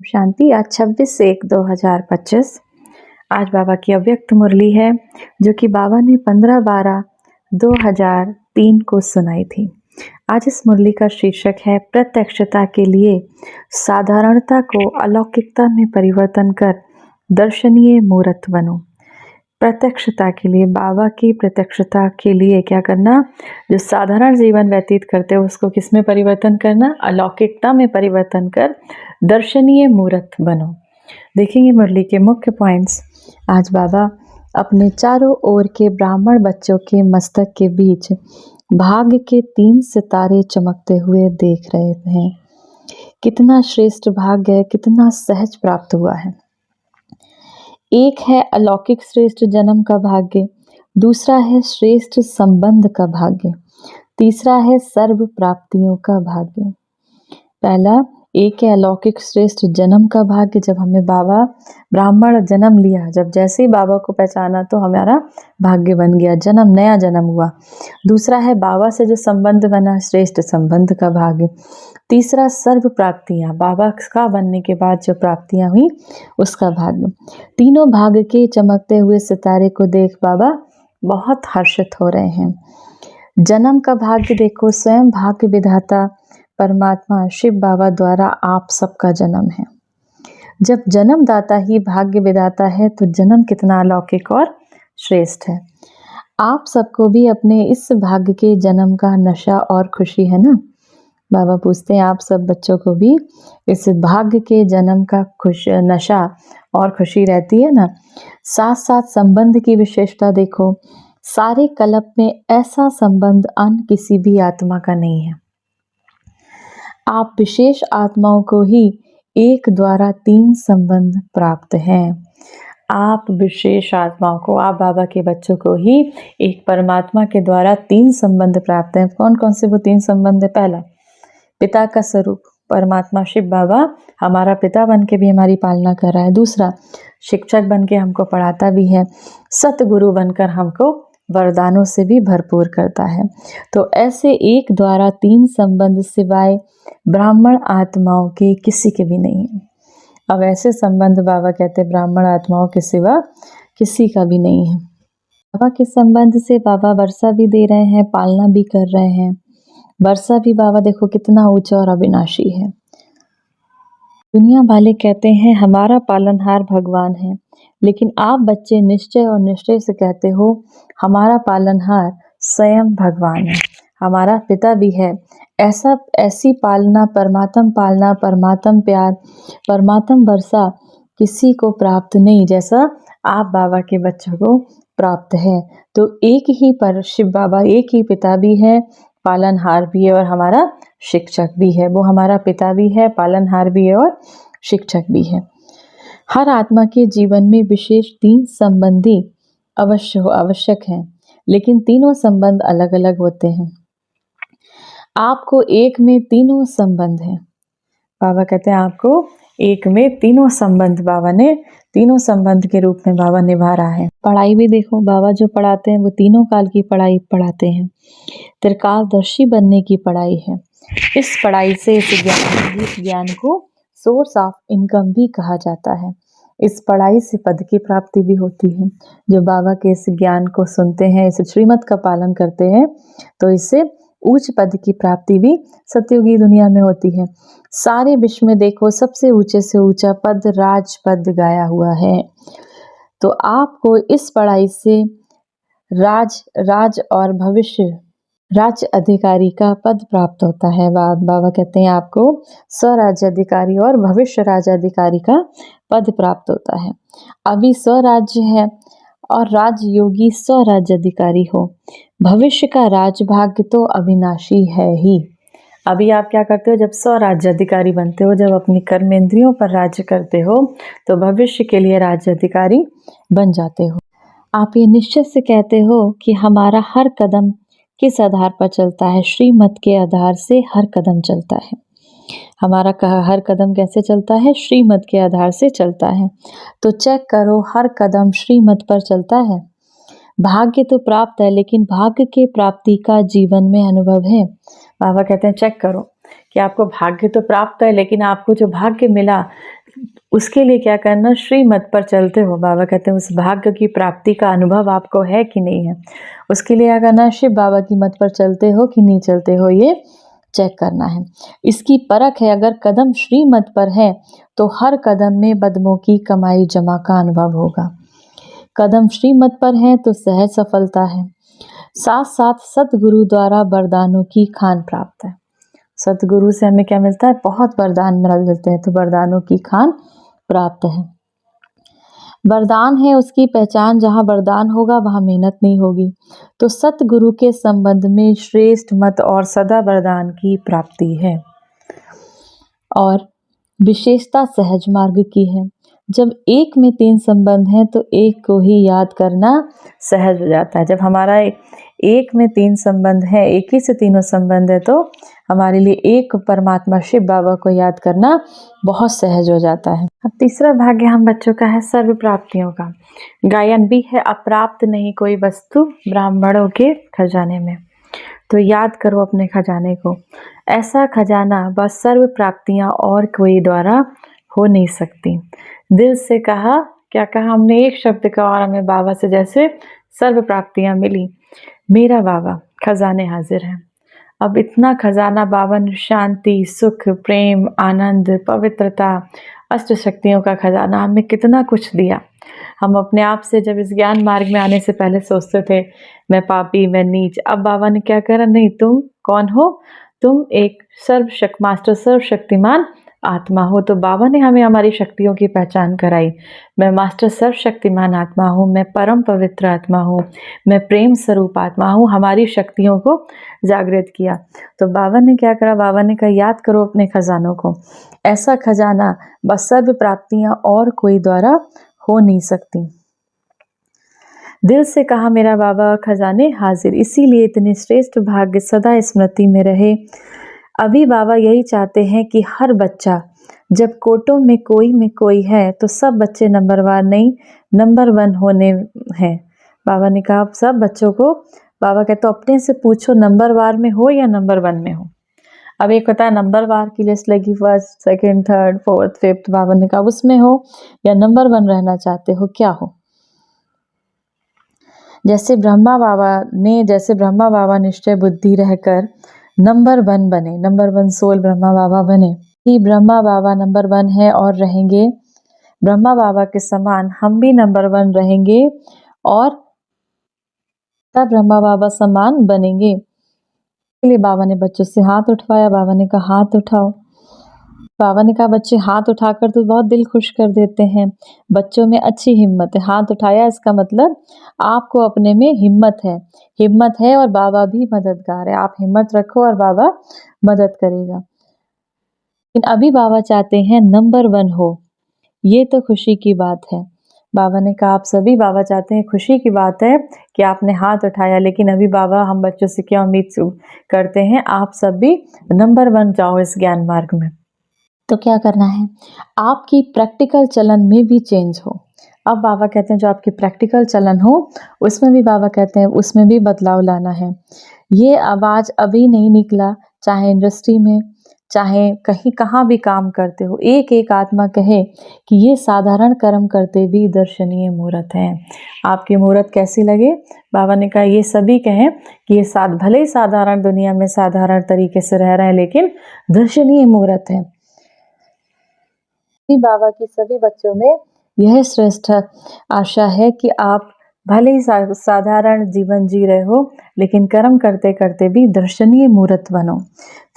शांति। आज 26/1/2025। आज बाबा की अव्यक्त मुरली है जो कि बाबा ने 15/12/2003 को सुनाई थी। आज इस मुरली का शीर्षक है प्रत्यक्षता के लिए साधारणता को अलौकिकता में परिवर्तन कर दर्शनीय मूर्त बनो। प्रत्यक्षता के लिए, बाबा की प्रत्यक्षता के लिए क्या करना? जो साधारण जीवन व्यतीत करते हो उसको किस में परिवर्तन करना? अलौकिकता में परिवर्तन कर दर्शनीय मूर्त बनो। देखेंगे मुरली के मुख्य पॉइंट्स। आज बाबा अपने चारों ओर के ब्राह्मण बच्चों के मस्तक के बीच भाग्य के 3 सितारे चमकते हुए देख रहे हैं। कितना श्रेष्ठ भाग्य है, कितना सहज प्राप्त हुआ है। एक है अलौकिक श्रेष्ठ जन्म का भाग्य, दूसरा है श्रेष्ठ संबंध का भाग्य, तीसरा है सर्व प्राप्तियों का भाग्य। पहला, एक है अलौकिक श्रेष्ठ जन्म का भाग्य। जब हमें बाबा ब्राह्मण जन्म लिया, जब जैसे ही बाबा को पहचाना तो हमारा भाग्य बन गया, जन्म, नया जन्म हुआ। दूसरा है बाबा से जो संबंध बना, श्रेष्ठ संबंध का भाग्य। तीसरा सर्व प्राप्तियां, बाबा का बनने के बाद जो प्राप्तियां हुई उसका भाग्य। तीनों भाग्य के चमकते हुए सितारे को देख बाबा बहुत हर्षित हो रहे हैं। जन्म का भाग्य देखो, स्वयं भाग्य विधाता परमात्मा शिव बाबा द्वारा आप सबका जन्म है। जब जन्मदाता ही भाग्य विधाता है तो जन्म कितना अलौकिक और श्रेष्ठ है। आप सबको भी अपने इस भाग्य के जन्म का नशा और खुशी है ना? बाबा पूछते हैं आप सब बच्चों को भी इस भाग्य के जन्म का नशा और खुशी रहती है ना? साथ साथ संबंध की विशेषता देखो, सारे कल्प में ऐसा संबंध अन्य किसी भी आत्मा का नहीं है। आप विशेष आत्माओं को ही एक द्वारा 3 संबंध प्राप्त हैं। आप विशेष आत्माओं को, आप बाबा के बच्चों को ही एक परमात्मा के द्वारा 3 संबंध प्राप्त हैं। कौन कौन से वो 3 संबंध है? पहला, पिता का स्वरूप परमात्मा शिव बाबा हमारा पिता बन के भी हमारी पालना कर रहा है। दूसरा, शिक्षक बन के हमको पढ़ाता भी है। सतगुरु बनकर हमको वरदानों से भी भरपूर करता है। तो ऐसे एक द्वारा 3 संबंध सिवाय ब्राह्मण आत्माओं के किसी के भी नहीं है। अब ऐसे संबंध बाबा कहते हैं ब्राह्मण आत्माओं के सिवा किसी का भी नहीं है। बाबा के संबंध से बाबा वर्षा भी दे रहे हैं, पालना भी कर रहे हैं। वर्षा भी बाबा देखो कितना ऊंचा और अविनाशी है। दुनिया वाले कहते हैं हमारा पालनहार भगवान है, लेकिन आप बच्चे निश्चय और निश्चय से कहते हो हमारा पालनहार स्वयं भगवान है, हमारा पिता भी है। ऐसी पालना, परमात्म प्यार, परमात्म वर्षा किसी को प्राप्त नहीं जैसा आप बाबा के बच्चों को प्राप्त है। तो एक ही पर शिव बाबा, एक ही पिता भी है, पालनहार भी है और हमारा शिक्षक भी है। वो हमारा पिता भी है, पालनहार भी है और शिक्षक भी है। हर आत्मा के जीवन में विशेष 3 संबंधी आवश्यक हैं, लेकिन तीनों संबंध अलग अलग होते हैं। आपको एक में तीनों संबंध हैं। बाबा कहते हैं आपको एक में तीनों संबंध, बाबा ने तीनों संबंध के रूप में बाबा निभा रहा है। पढ़ाई भी देखो, बाबा जो पढ़ाते हैं वो तीनों काल की पढ़ाई पढ़ाते हैं। त्रिकालदर्शी बनने की पढ़ाई है। इस पढ़ाई से, इस ज्ञान को सोर्स ऑफ इनकम भी कहा जाता है। इस पढ़ाई से पद की प्राप्ति भी होती है। जो बाबा के इस ज्ञान को सुनते हैं, इस श्रीमत का पालन करते हैं, तो इससे उच्च पद की प्राप्ति भी सतयुगी दुनिया में होती है। सारे विश्व में देखो सबसे ऊंचे से ऊंचा पद राजपद गाया हुआ है। तो आपको इस पढ़ाई से राज और भविष्य राज्य अधिकारी का पद प्राप्त होता है। बाबा कहते हैं आपको स्वराज्य अधिकारी और भविष्य राज्य अधिकारी का पद प्राप्त होता है। अभी स्वराज्य है और राजयोगी स्वराज्य अधिकारी हो। भविष्य का राजभाग्य तो अविनाशी है ही। अभी आप क्या करते हो? जब स्वराज्य अधिकारी बनते हो, जब अपनी कर्मेंद्रियों पर राज्य करते हो, तो भविष्य के लिए राज्य अधिकारी बन जाते हो। आप ये निश्चय से कहते हो कि हमारा हर कदम किस आधार पर चलता है? श्रीमत के आधार से हर कदम चलता है। हमारा हर कदम कैसे चलता है? श्रीमत के आधार से चलता है। तो चेक करो, हर कदम श्रीमत पर चलता है। भाग्य तो प्राप्त है, लेकिन भाग्य के प्राप्ति का जीवन में अनुभव है। बाबा कहते हैं चेक करो कि आपको भाग्य तो प्राप्त है, लेकिन आपको जो भाग्य मिला उसके लिए क्या करना, श्रीमत पर चलते हो। बाबा कहते हैं उस भाग्य की प्राप्ति का अनुभव आपको है कि नहीं है, उसके लिए क्या करना है, शिव बाबा की मत पर चलते हो कि नहीं चलते हो, ये चेक करना है। इसकी परख है, अगर कदम श्रीमत पर है तो हर कदम में बदमों की कमाई जमा का अनुभव होगा। कदम श्रीमत पर है तो सहज सफलता है। साथ साथ सतगुरु द्वारा वरदानों की खान प्राप्त है। सतगुरु से हमें क्या मिलता है, बहुत वरदान मिलते हैं, तो वरदानों की खान प्राप्त है। वरदान है उसकी पहचान, जहाँ वरदान होगा वहाँ मेहनत नहीं होगी। तो सतगुरु के संबंध में श्रेष्ठ मत और सदा वरदान की प्राप्ति है। और विशेषता सहज मार्ग की है। जब एक में 3 संबंध हैं तो एक को ही याद करना सहज हो जाता है। जब हमारा एक में 3 संबंध है, एक ही से तीनों संबंध है, तो हमारे लिए एक परमात्मा शिव बाबा को याद करना बहुत सहज हो जाता है। अब तीसरा भाग्य हम बच्चों का है सर्व प्राप्तियों का। गायन भी है, अप्राप्त नहीं कोई वस्तु ब्राह्मणों के खजाने में। तो याद करो अपने खजाने को, ऐसा खजाना बस सर्व प्राप्तियां और कोई द्वारा हो नहीं सकती। दिल से कहा, क्या कहा हमने, एक शब्द का, और हमें बाबा से जैसे सर्व प्राप्तियां मिली। मेरा बाबा खजाने हाजिर है। अब इतना खजाना बाबा ने, शांति, सुख, प्रेम, आनंद, पवित्रता, अष्ट शक्तियों का खजाना हमें कितना कुछ दिया। हम अपने आप से जब इस ज्ञान मार्ग में आने से पहले सोचते थे मैं पापी, मैं नीच। अब बाबा ने क्या करा, नहीं, तुम कौन हो, तुम एक मास्टर सर्वशक्तिमान आत्मा हो। तो बाबा ने हमें हमारी शक्तियों की पहचान कराई। मैं मास्टर सर्वशक्तिमान आत्मा हूँ, मैं परम पवित्र आत्मा हूँ, मैं प्रेम स्वरूप आत्मा हूँ। हमारी शक्तियों को जागृत किया। तो बाबा ने क्या करा, बाबा ने कहा याद करो अपने खजानों को, ऐसा खजाना बस सर्व प्राप्तियां और कोई द्वारा हो नहीं सकती। दिल से कहा मेरा बाबा खजाने हाजिर, इसीलिए इतने श्रेष्ठ भाग्य सदा स्मृति में रहे। अभी बाबा यही चाहते हैं कि हर बच्चा, जब कोटों में कोई है तो सब बच्चे नंबरवार नहीं, नंबर 1 होने हैं। बाबा ने कहा सब बच्चों को, बाबा कहते अपने से पूछो नंबरवार में हो या नंबर 1 में हो। अब एक होता है नंबरवार की लिस्ट लगी, 1st, 2nd, 3rd, 4th, 5th। बाबा ने कहा उसमें हो या नंबर 1 रहना चाहते हो, क्या हो। जैसे ब्रह्मा बाबा निश्चय बुद्धि रहकर नंबर 1 बने, नंबर 1 सोल ब्रह्मा बाबा बने। कि ब्रह्मा बाबा नंबर 1 है और रहेंगे, ब्रह्मा बाबा के समान हम भी नंबर 1 रहेंगे और तब ब्रह्मा बाबा समान बनेंगे। इसलिए बाबा ने बच्चों से हाथ उठवाया। बाबा ने कहा हाथ उठाओ। बाबा ने कहा बच्चे हाथ उठाकर तो बहुत दिल खुश कर देते हैं, बच्चों में अच्छी हिम्मत है। हाथ उठाया इसका मतलब आपको अपने में हिम्मत है और बाबा भी मददगार है। आप हिम्मत रखो और बाबा मदद करेगा। लेकिन अभी बाबा चाहते हैं नंबर 1 हो, ये तो खुशी की बात है। बाबा ने कहा आप सभी, बाबा चाहते हैं, खुशी की बात है कि आपने हाथ उठाया, लेकिन अभी बाबा हम बच्चों से क्या उम्मीद करते हैं, आप सब भी नंबर 1 जाओ इस ज्ञान मार्ग में। तो क्या करना है, आपकी प्रैक्टिकल चलन में भी चेंज हो। अब बाबा कहते हैं जो आपकी प्रैक्टिकल चलन हो उसमें भी, बाबा कहते हैं उसमें भी बदलाव लाना है। ये आवाज़ अभी नहीं निकला, चाहे इंडस्ट्री में, चाहे कहीं कहाँ भी काम करते हो, एक एक आत्मा कहे कि ये साधारण कर्म करते भी दर्शनीय मुहूर्त हैं। आपकी मुहूर्त कैसी लगे, बाबा ने कहा ये सभी कहें कि ये भले ही साधारण दुनिया में साधारण तरीके से रह रहे हैं, लेकिन दर्शनीय मुहूर्त है। बाबा की सभी बच्चों में यह श्रेष्ठ आशा है कि आप भले ही साधारण जीवन जी रहे हो, लेकिन कर्म करते करते भी दर्शनीय मूर्त बनो।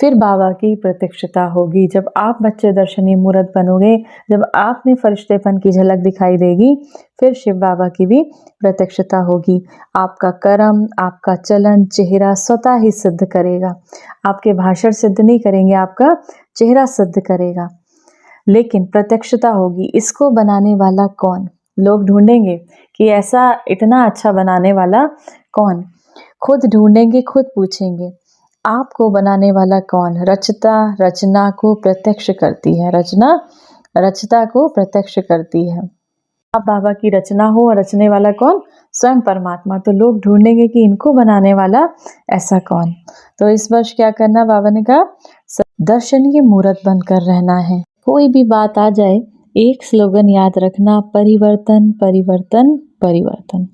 फिर बाबा की प्रत्यक्षता होगी। जब आप बच्चे दर्शनीय मूर्त बनोगे, जब आप में फरिश्तेपन की झलक दिखाई देगी, फिर शिव बाबा की भी प्रत्यक्षता होगी। आपका कर्म, आपका चलन, चेहरा स्वतः ही सिद्ध करेगा। आपके भाषण सिद्ध नहीं करेंगे, आपका चेहरा सिद्ध करेगा, लेकिन प्रत्यक्षता होगी। इसको बनाने वाला कौन, लोग ढूंढेंगे कि ऐसा इतना अच्छा बनाने वाला कौन, खुद ढूंढेंगे, खुद पूछेंगे आपको बनाने वाला कौन। रचता रचना को प्रत्यक्ष करती है, रचना रचता को प्रत्यक्ष करती है। अब बाबा की रचना हो और रचने वाला कौन, स्वयं परमात्मा। तो लोग ढूंढेंगे कि इनको बनाने वाला ऐसा कौन। तो इस वर्ष क्या करना, बाबा ने कहा दर्शनीय मूर्त बनकर रहना है। कोई भी बात आ जाए, एक स्लोगन याद रखना, परिवर्तन परिवर्तन परिवर्तन।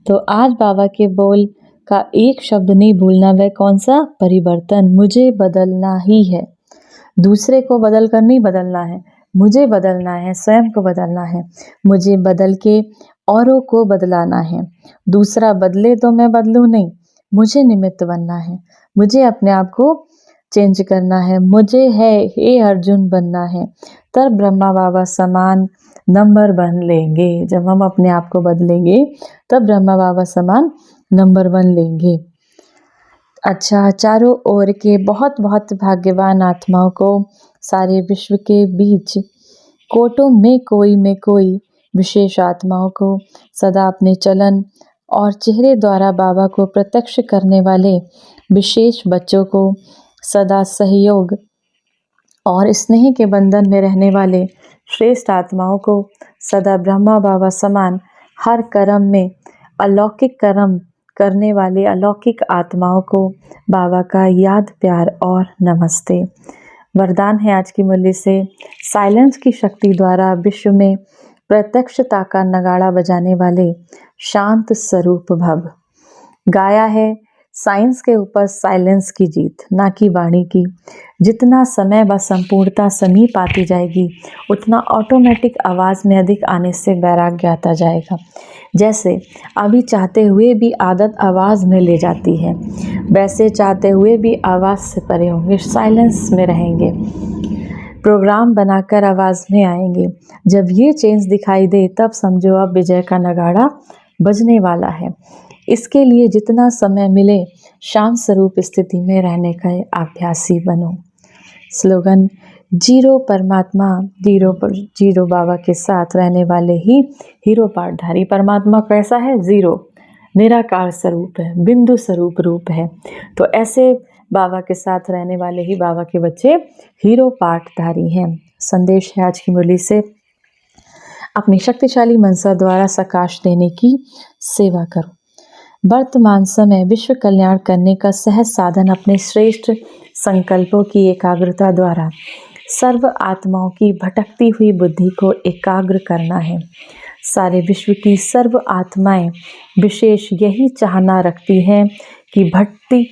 तो आज बाबा के बोल का एक शब्द नहीं भूलना, वह कौन सा? परिवर्तन। मुझे बदलना ही है, दूसरे को बदल कर नहीं बदलना है, मुझे बदलना है, स्वयं को बदलना है। मुझे बदल के औरों को बदलाना है। दूसरा बदले तो मैं बदलूं नहीं, मुझे निमित्त बनना है, मुझे अपने आप को चेंज करना है। मुझे है हे अर्जुन बनना है, तब ब्रह्मा बाबा समान नंबर बन लेंगे। जब हम अपने आप को बदलेंगे तब ब्रह्मा बाबा समान नंबर 1 लेंगे। अच्छा, चारों ओर के बहुत बहुत भाग्यवान आत्माओं को, सारे विश्व के बीच कोटों में कोई विशेष आत्माओं को, सदा अपने चलन और चेहरे द्वारा बाबा को प्रत्यक्ष करने वाले विशेष बच्चों को, सदा सहयोग और स्नेह के बंधन में रहने वाले श्रेष्ठ आत्माओं को, सदा ब्रह्मा बाबा समान हर कर्म में अलौकिक कर्म करने वाले अलौकिक आत्माओं को बाबा का याद, प्यार और नमस्ते। वरदान है आज की मुरली से, साइलेंस की शक्ति द्वारा विश्व में प्रत्यक्षता का नगाड़ा बजाने वाले शांत स्वरूप भव। गाया है साइंस के ऊपर साइलेंस की जीत, ना कि वाणी की। जितना समय व संपूर्णता समीप आती जाएगी, उतना ऑटोमेटिक आवाज़ में अधिक आने से वैराग्य आता जाएगा। जैसे अभी चाहते हुए भी आदत आवाज़ में ले जाती है, वैसे चाहते हुए भी आवाज़ से परे होंगे, साइलेंस में रहेंगे, प्रोग्राम बनाकर आवाज़ में आएंगे। जब ये चेंज दिखाई दे तब समझो अब विजय का नगाड़ा बजने वाला है। इसके लिए जितना समय मिले शांत स्वरूप स्थिति में रहने का अभ्यासी बनो। स्लोगन, जीरो परमात्मा जीरो बाबा के साथ रहने वाले ही हीरो पाठधारी। परमात्मा कैसा है? जीरो, निराकार स्वरूप है, बिंदु स्वरूप रूप है। तो ऐसे बाबा के साथ रहने वाले ही बाबा के बच्चे हीरो पाठधारी हैं। संदेश है आज की मुरली से, अपनी शक्तिशाली मनसा द्वारा सकाश देने की सेवा करो। वर्तमान समय विश्व कल्याण करने का सहज साधन अपने श्रेष्ठ संकल्पों की एकाग्रता द्वारा सर्व आत्माओं की भटकती हुई बुद्धि को एकाग्र करना है। सारे विश्व की सर्व आत्माएं विशेष यही चाहना रखती हैं कि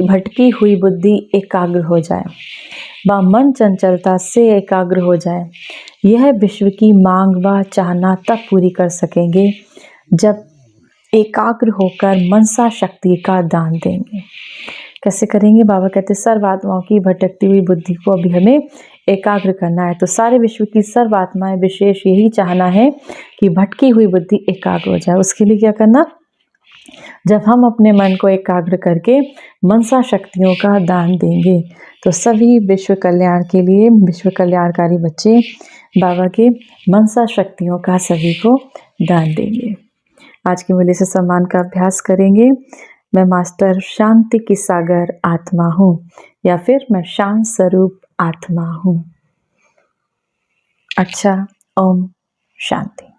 भटकी हुई बुद्धि एकाग्र हो जाए, व मन चंचलता से एकाग्र हो जाए। यह विश्व की मांग व चाहना तब पूरी कर सकेंगे जब एकाग्र होकर मनसा शक्ति का दान देंगे। कैसे करेंगे? बाबा कहते सर्व आत्माओं की भटकती हुई बुद्धि को अभी हमें एकाग्र करना है। तो सारे विश्व की सर्व आत्माएं विशेष यही चाहना है कि भटकी हुई बुद्धि एकाग्र हो जाए। उसके लिए क्या करना? जब हम अपने मन को एकाग्र करके मनसा शक्तियों का दान देंगे तो सभी विश्व कल्याण के लिए, विश्व कल्याणकारी बच्चे बाबा के मनसा शक्तियों का सभी को दान देंगे। आज की मुरली से सम्मान का अभ्यास करेंगे। मैं मास्टर शांति की सागर आत्मा हूँ, या फिर मैं शांत स्वरूप आत्मा हूँ। अच्छा, ओम शांति।